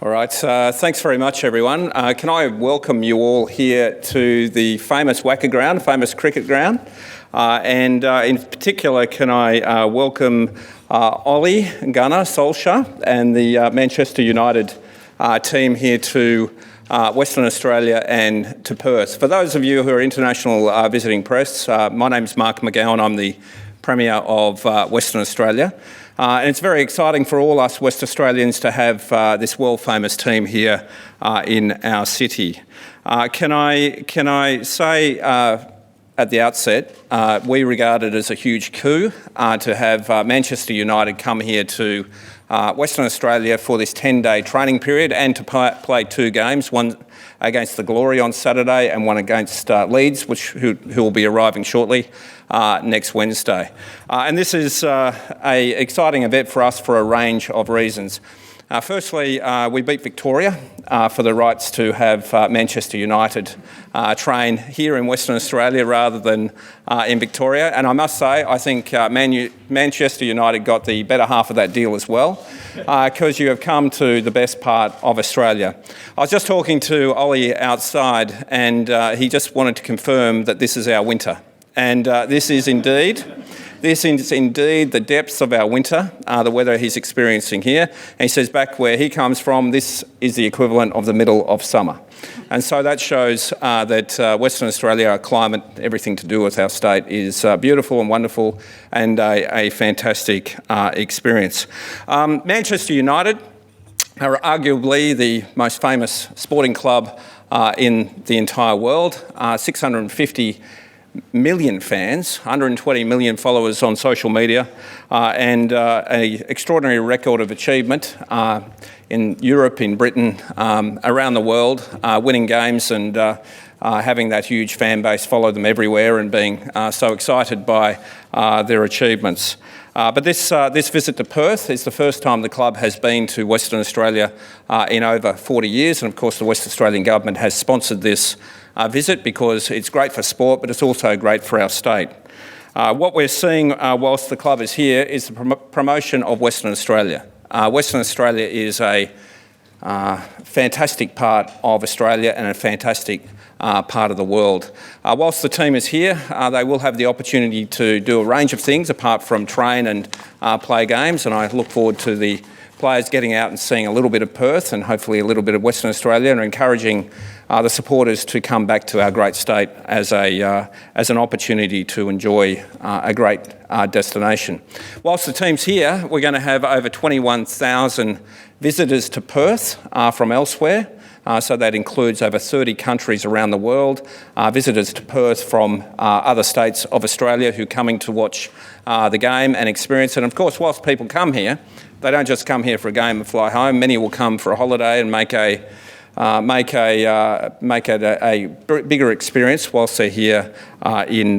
All right, thanks very much, everyone. Can I welcome you all here to the famous Wacker ground, famous cricket ground? And in particular, can I welcome Ole Gunnar Solskjaer and the Manchester United team here to Western Australia and to Perth. For those of you who are international visiting press, my name's Mark McGowan. I'm the Premier of Western Australia. And it's very exciting for all us West Australians to have this world-famous team here in our city. Can I say at the outset, we regard it as a huge coup to have Manchester United come here to Western Australia for this 10-day training period and to play two games, one against the Glory on Saturday and one against Leeds, who will be arriving shortly next Wednesday. And this is an exciting event for us for a range of reasons. Firstly, we beat Victoria for the rights to have Manchester United train here in Western Australia rather than in Victoria. And I must say, I think Manchester United got the better half of that deal as well, because you have come to the best part of Australia. I was just talking to Ole outside, and he just wanted to confirm that this is our winter. And this is indeed the depths of our winter, the weather he's experiencing here. And he says back where he comes from, this is the equivalent of the middle of summer. And so that shows that Western Australia, our climate, everything to do with our state is beautiful and wonderful and a fantastic experience. Manchester United are arguably the most famous sporting club in the entire world. 650 million fans, 120 million followers on social media, and an extraordinary record of achievement in Europe, in Britain, around the world, winning games and having that huge fan base follow them everywhere and being so excited by their achievements. But this visit to Perth is the first time the club has been to Western Australia in over 40 years, and of course the West Australian Government has sponsored this visit because it's great for sport, but it's also great for our state. What we're seeing whilst the club is here is the promotion of Western Australia. Western Australia is a fantastic part of Australia and a fantastic part of the world. Whilst the team is here, they will have the opportunity to do a range of things apart from train and play games, and I look forward to the players getting out and seeing a little bit of Perth and hopefully a little bit of Western Australia, and encouraging the supporters to come back to our great state as an opportunity to enjoy a great destination. Whilst the team's here, we're going to have over 21,000 visitors to Perth from elsewhere. So that includes over 30 countries around the world, visitors to Perth from other states of Australia who are coming to watch the game and experience it. And of course, whilst people come here, they don't just come here for a game and fly home. Many will come for a holiday and make it a bigger experience whilst they're here in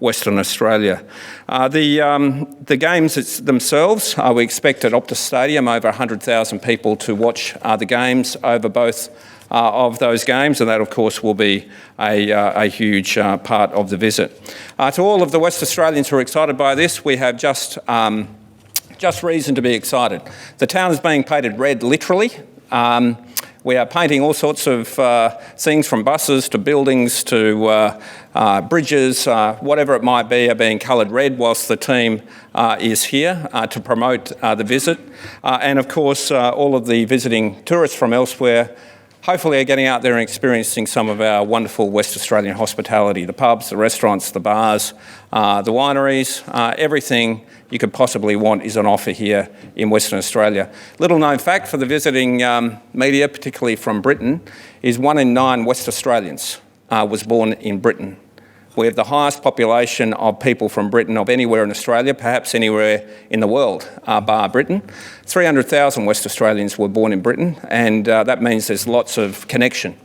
Western Australia. The games themselves, we expect at Optus Stadium over 100,000 people to watch the games over both of those games, and that of course will be a huge part of the visit. To all of the West Australians who are excited by this, we have just reason to be excited. The town is being painted red, literally. We are painting all sorts of things, from buses to buildings to bridges, whatever it might be, are being coloured red whilst the team is here to promote the visit. And of course, all of the visiting tourists from elsewhere hopefully are getting out there and experiencing some of our wonderful West Australian hospitality, the pubs, the restaurants, the bars, the wineries, everything you could possibly want is on offer here in Western Australia. Little known fact for the visiting media, particularly from Britain, is 1 in 9 West Australians was born in Britain. We have the highest population of people from Britain of anywhere in Australia, perhaps anywhere in the world, bar Britain. 300,000 West Australians were born in Britain, and that means there's lots of connection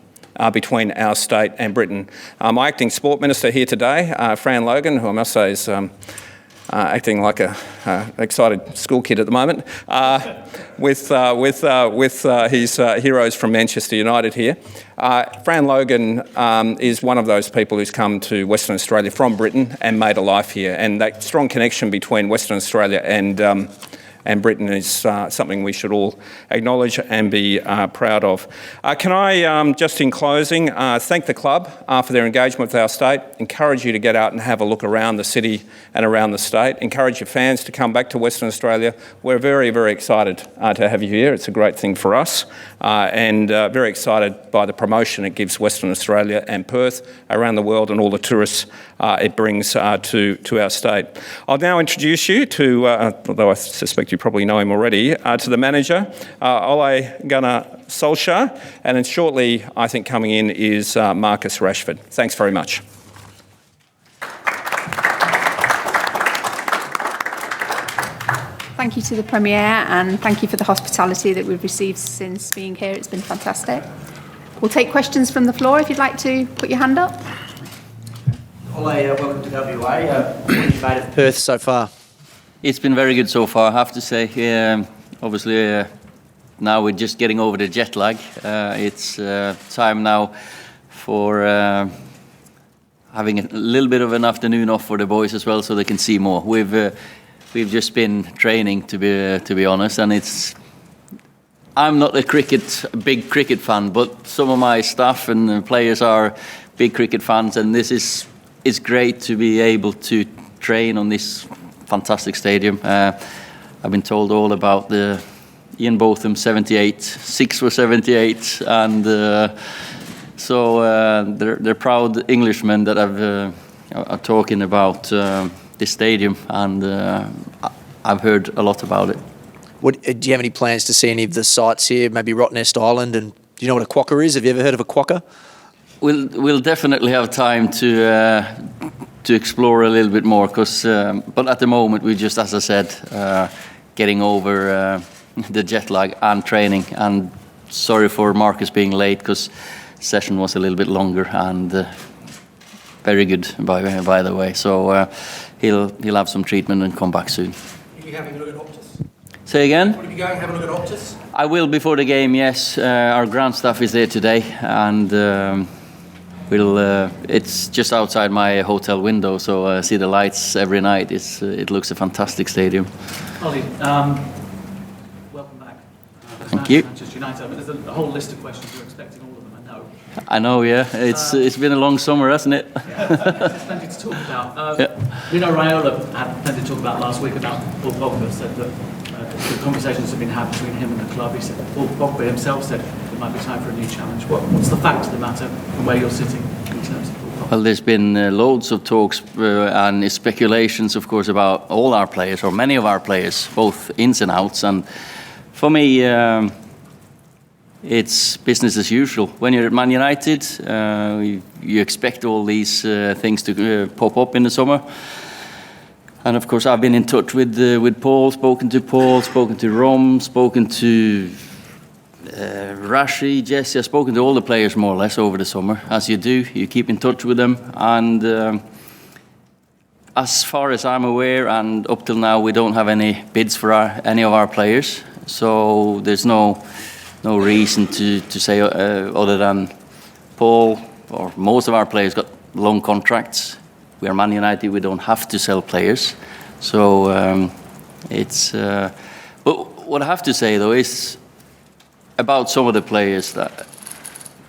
between our state and Britain. My acting sport minister here today, Fran Logan, who I must say is acting like an excited school kid at the moment, with his heroes from Manchester United here. Fran Logan is one of those people who's come to Western Australia from Britain and made a life here, and that strong connection between Western Australia and and Britain is something we should all acknowledge and be proud of. Can I, just in closing, thank the club for their engagement with our state, encourage you to get out and have a look around the city and around the state, encourage your fans to come back to Western Australia. We're very, very excited to have you here. It's a great thing for us, and very excited by the promotion it gives Western Australia and Perth around the world and all the tourists it brings to our state. I'll now introduce you to, although I suspect you probably know him already, to the manager, Ole Gunnar Solskjaer, and then shortly, I think coming in is Marcus Rashford. Thanks very much. Thank you to the Premier, and thank you for the hospitality that we've received since being here. It's been fantastic. We'll take questions from the floor if you'd like to put your hand up. Ole, welcome to WA. What have you made of Perth so far? It's been very good so far, I have to say. Obviously, now we're just getting over the jet lag. It's time now for having a little bit of an afternoon off for the boys as well, so they can see more. We've just been training, to be honest, and I'm not a big cricket fan, but some of my staff and players are big cricket fans, and it's great to be able to train on this fantastic stadium. I've been told all about the Ian Botham 78, 6 for 78, and so they're proud Englishmen that are talking about this stadium, and I've heard a lot about it. Do you have any plans to see any of the sites here, maybe Rottnest Island? And do you know what a quokka is? Have you ever heard of a quokka? We'll definitely have time to explore a little bit more, but at the moment we just, as I said, getting over the jet lag and training. And sorry for Marcus being late, because session was a little bit longer, and very good by the way. So he'll have some treatment and come back soon. Will you be having a look at Optus? Say again? Will you be going and have a look at Optus? I will before the game, yes. Our ground staff is there today, and it's just outside my hotel window, so I see the lights every night. It looks a fantastic stadium. Ollie, welcome back. Thank you. Manchester United. I mean, there's a whole list of questions. You're expecting all of them, I know. I know, yeah. It's been a long summer, hasn't it? There's plenty to talk about. Mino Raiola had plenty to talk about last week about Paul Pogba. Said that the conversations have been had between him and the club. He said Paul Pogba himself said it might be time for a new challenge. What's the fact of the matter and where you're sitting in terms of Paul Pogba? Well, there's been loads of talks and speculations, of course, about all our players, or many of our players, both ins and outs. And for me, it's business as usual. When you're at Man United, you expect all these things to pop up in the summer. And of course, I've been in touch with Paul, spoken to Rom, spoken to Rashi, Jesse. I've spoken to all the players more or less over the summer, as you do. You keep in touch with them, and as far as I'm aware, and up till now, we don't have any bids for any of our players. So there's no reason to say other than Paul or most of our players got long contracts. We are Man United, we don't have to sell players. So but what I have to say though is about some of the players that,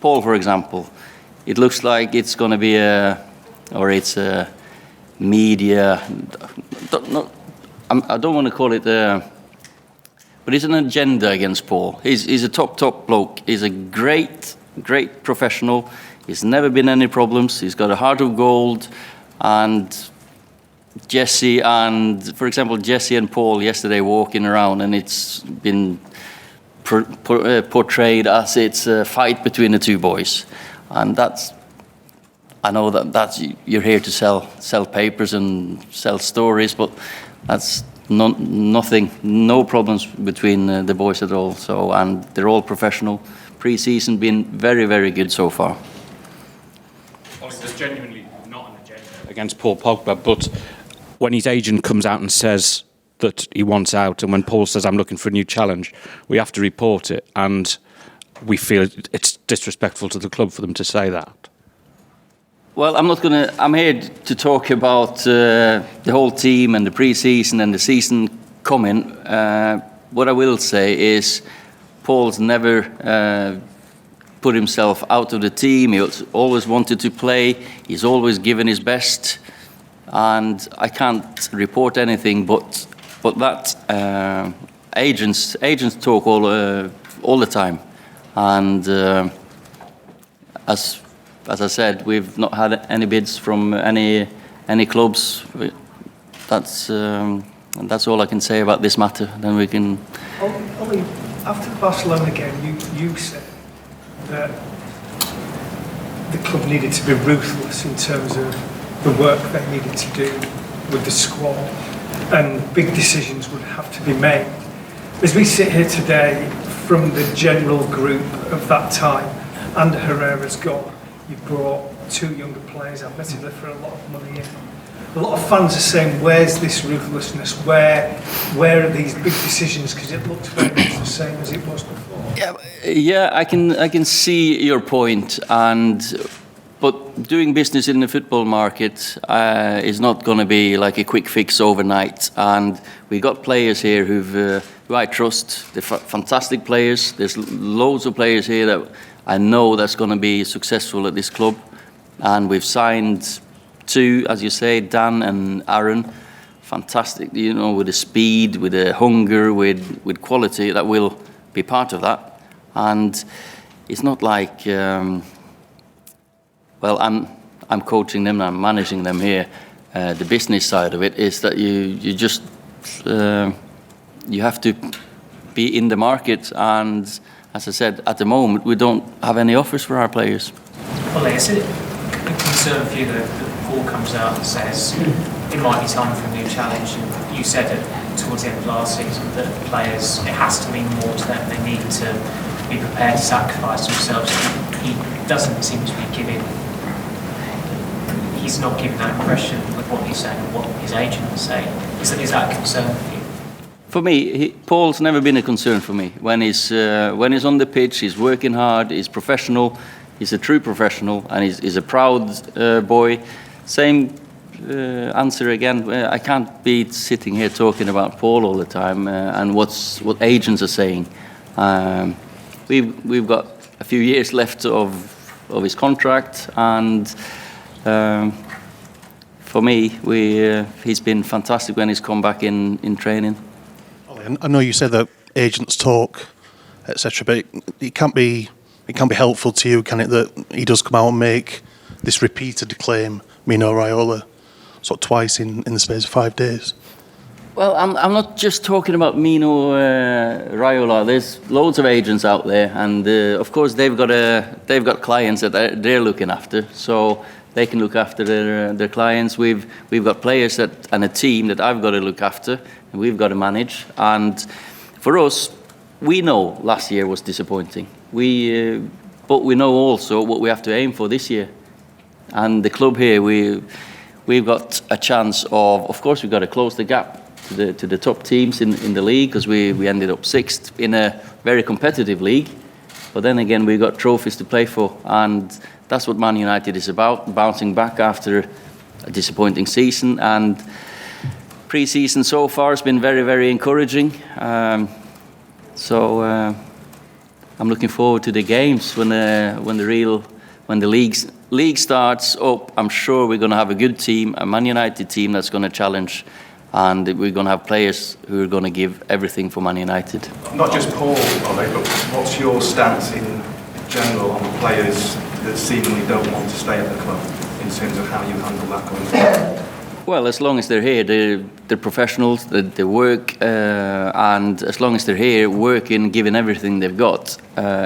Paul for example, it looks like it's going to be it's a media, I don't want to call it but it's an agenda against Paul. He's a top bloke. He's a great professional. He's never been any problems. He's got a heart of gold. And Jesse and Paul yesterday walking around, and it's been portrayed as it's a fight between the two boys. And I know that's you're here to sell papers and sell stories, but that's nothing, no problems between the boys at all. So, and they're all professional. Pre-season been very, very good so far. Well, there's genuinely not an agenda against Paul Pogba, but when his agent comes out and says that he wants out, and when Paul says I'm looking for a new challenge, we have to report it, and we feel it's disrespectful to the club for them to say that. Well, I'm here to talk about the whole team and the pre-season and the season comment. What I will say is Paul's never put himself out of the team. He always wanted to play. He's always given his best. And I can't report anything, but that agents talk all the time. And as I said, we've not had any bids from any clubs. That's all I can say about this matter. Then we can. Ollie, after the Barcelona game, you said that the club needed to be ruthless in terms of the work they needed to do with the squad, and big decisions would have to be made. As we sit here today, from the general group of that time, and Herrera's gone, you brought 2 younger players, admittedly for a lot of money in. A lot of fans are saying, where's this ruthlessness? Where are these big decisions? Because it looks very much the same as it was before. Yeah, I can see your point, but doing business in the football market is not going to be like a quick fix overnight. And we got players here who I trust. They're fantastic players. There's loads of players here that I know that's going to be successful at this club. And we've signed 2, as you say, Dan and Aaron. Fantastic, with the speed, with the hunger, with quality that will be part of that. And it's not like, I'm coaching them, I'm managing them here. The business side of it is that you just you have to be in the market. And as I said, at the moment we don't have any offers for our players. Well, is it a concern for you that Paul comes out and says it might be time for a new challenge? And you said it towards the end of last season that players, it has to mean more to them. They need to be prepared to sacrifice themselves. He doesn't seem to be giving. He's not giving that impression with what he's saying and what his agent is saying. Is that a concern for you? For me, Paul's never been a concern for me. When he's on the pitch, he's working hard, he's professional, he's a true professional, and he's a proud boy. Same answer again. I can't be sitting here talking about Paul all the time and what agents are saying. We've got a few years left of his contract, and for me, he's been fantastic when he's come back in training. I know you said that agents talk, etc., but it can't be helpful to you, can it, that he does come out and make this repeated claim, Mino Raiola, sort of twice in the space of 5 days? Well, I'm not just talking about Mino Raiola. There's loads of agents out there, and of course they've got clients that they're looking after, so they can look after their clients. We've got players and a team that I've got to look after, and we've got to manage. And for us, we know last year was disappointing. But we know also what we have to aim for this year. And the club here, we've got a chance of course, we've got to close the gap to the top teams in the league, because we ended up 6th in a very competitive league. But then again, we've got trophies to play for, and that's what Man United is about, bouncing back after a disappointing season. And pre-season so far has been very, very encouraging. So I'm looking forward to the games when the league starts up. I'm sure we're going to have a good team, a Man United team that's going to challenge, and we're going to have players who are going to give everything for Man United. Not just Paul, Ole, but what's your stance in general on players that seemingly don't want to stay at the club, in terms of how you handle that going forward? Well, as long as they're here, they're professionals, they work, and as long as they're here working, giving everything they've got,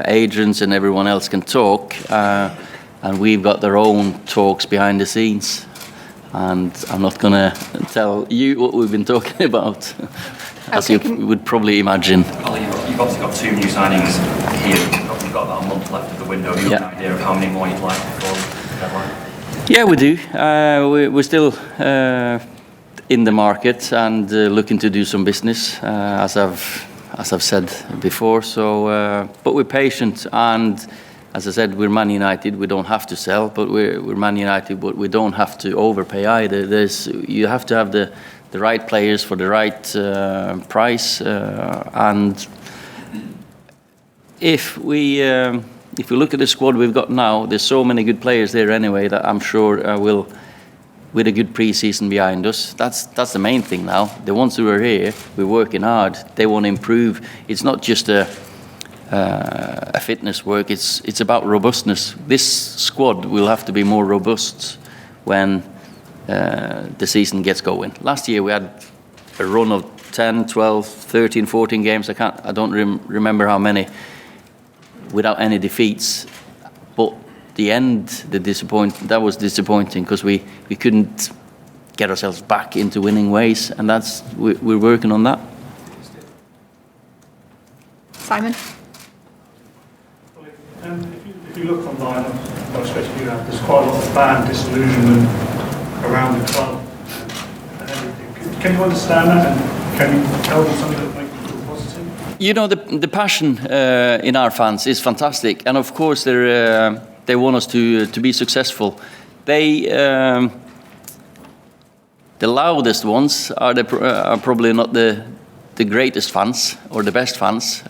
agents and everyone else can talk, and we've got their own talks behind the scenes. And I'm not going to tell you what we've been talking about, as you would probably imagine. Ollie, you've obviously got 2 new signings here. You've got about a month left of the window. Have you got an idea of how many more you'd like before the deadline? Yeah, we do. We're still in the market and looking to do some business, as I've said before. So, but we're patient, and as I said, we're Man United. We don't have to sell, but we're Man United, but we don't have to overpay either. You have to have the the right players for the right price, and if we look at the squad we've got now, there's so many good players there anyway that I'm sure will, with a good pre-season behind us, that's the main thing now. The ones who are here, we're working hard. They want to improve. It's not just a fitness work. It's about robustness. This squad will have to be more robust when the season gets going. Last year we had a run of 10, 12, 13, 14 games. I don't remember how many, without any defeats. But the end, that was disappointing because we couldn't get ourselves back into winning ways, and we're working on that. Simon? If you look online, especially you have, there's quite a lot of fan disillusionment around the club and everything. Can you understand that, and can you tell them something that makes you feel positive? You know, the passion in our fans is fantastic, and of course they want us to be successful. The loudest ones are probably not the greatest fans or the best fans.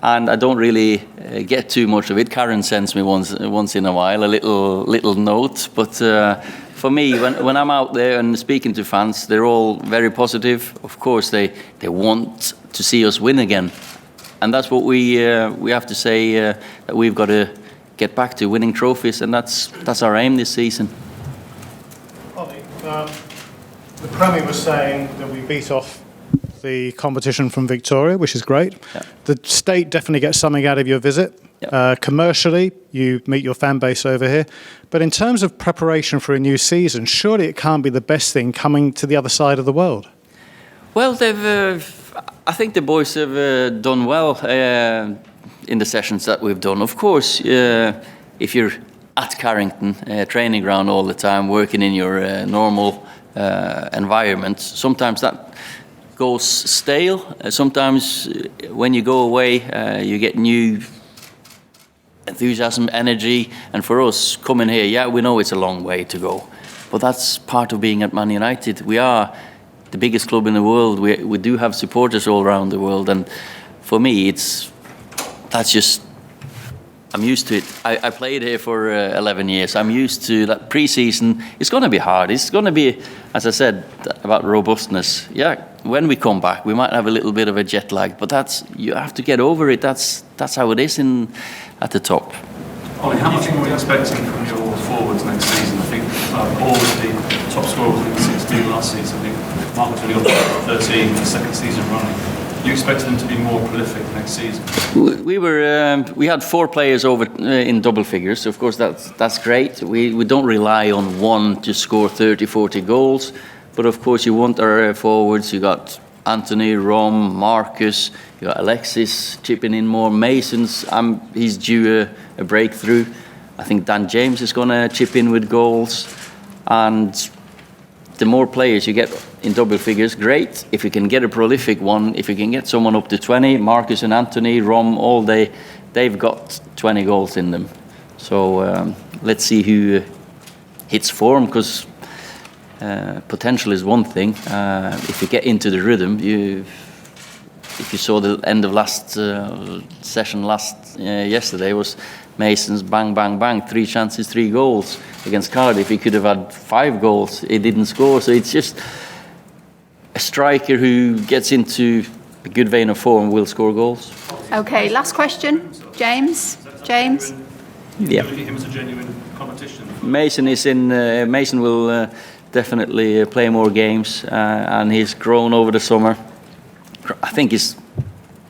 And I don't really get too much of it. Karen sends me once in a while a little note. But for me, when I'm out there and speaking to fans, they're all very positive. Of course, they want to see us win again, and that's what we have to say. That we've got to get back to winning trophies, and that's our aim this season. Ollie, the Premier was saying that we beat off the competition from Victoria, which is great. Yeah. The state definitely gets something out of your visit. Yeah. Commercially, you meet your fan base over here. But in terms of preparation for a new season, surely it can't be the best thing coming to the other side of the world. Well, I think the boys have done well in the sessions that we've done. Of course, if you're at Carrington training ground all the time, working in your normal environment, sometimes that goes stale. Sometimes when you go away, you get new enthusiasm, energy, and for us coming here, yeah, we know it's a long way to go, but that's part of being at Man United. We are the biggest club in the world. We do have supporters all around the world, and for me, I'm used to it. I played here for 11 years. I'm used to that pre-season. It's going to be hard. It's going to be, as I said, about robustness. Yeah, when we come back, we might have a little bit of a jet lag, but you have to get over it. That's how it is at the top. Ollie, how much more are you expecting from your forwards next season? I think Paul was the top scorer with 16 last season. I think Mark was really got 13 the second season running. You expect them to be more prolific next season? We had 4 players over in double figures. Of course, that's great. We don't rely on one to score 30, 40 goals. But of course, you want our forwards. You got Anthony, Rom, Marcus. You got Alexis chipping in more. Mason's he's due a breakthrough. I think Dan James is going to chip in with goals. And the more players you get in double figures, great. If you can get a prolific one, if you can get someone up to 20, Marcus and Anthony, Rom, they've got 20 goals in them. So let's see who hits form, because potential is one thing. If you get into the rhythm, if you saw the end of last session yesterday, was Mason's bang, bang, bang, 3 chances, 3 goals against Cardiff. He could have had 5 goals. He didn't score. So it's just a striker who gets into a good vein of form will score goals. Okay, last question. James? Yeah. Him as a genuine competition. Mason will definitely play more games, and he's grown over the summer. I think his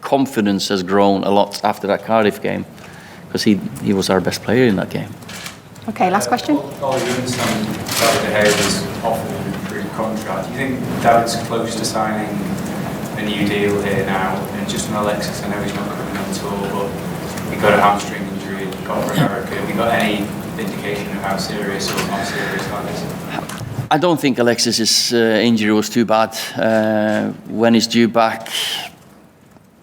confidence has grown a lot after that Cardiff game, because he was our best player in that game. Okay, last question. Ollie, you understand David De Gea was offered an improved contract. Do you think David's close to signing a new deal here now? And just on Alexis, I know he's not coming on tour, but he got a hamstring injury, got for America. Have you got any indication of how serious or not serious that is? I don't think Alexis' injury was too bad. When he's due back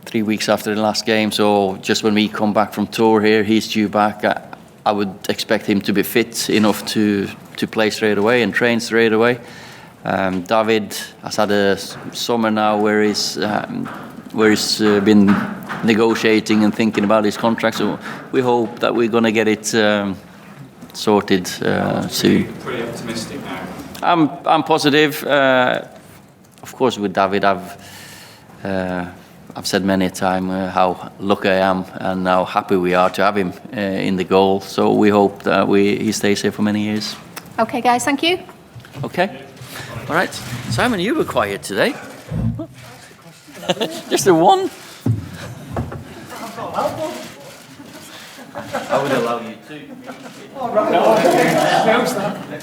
3 weeks after the last game, so just when we come back from tour here, he's due back. I would expect him to be fit enough to play straight away and train straight away. David has had a summer now where he's been negotiating and thinking about his contract. So we hope that we're going to get it sorted soon. Pretty optimistic now. I'm positive. Of course, with David, I've said many a time how lucky I am and how happy we are to have him in the goal. So we hope that he stays here for many years. Okay, guys, thank you. Okay. All right. Simon, you were quiet today. Just the one. I would allow you to. Oh, right.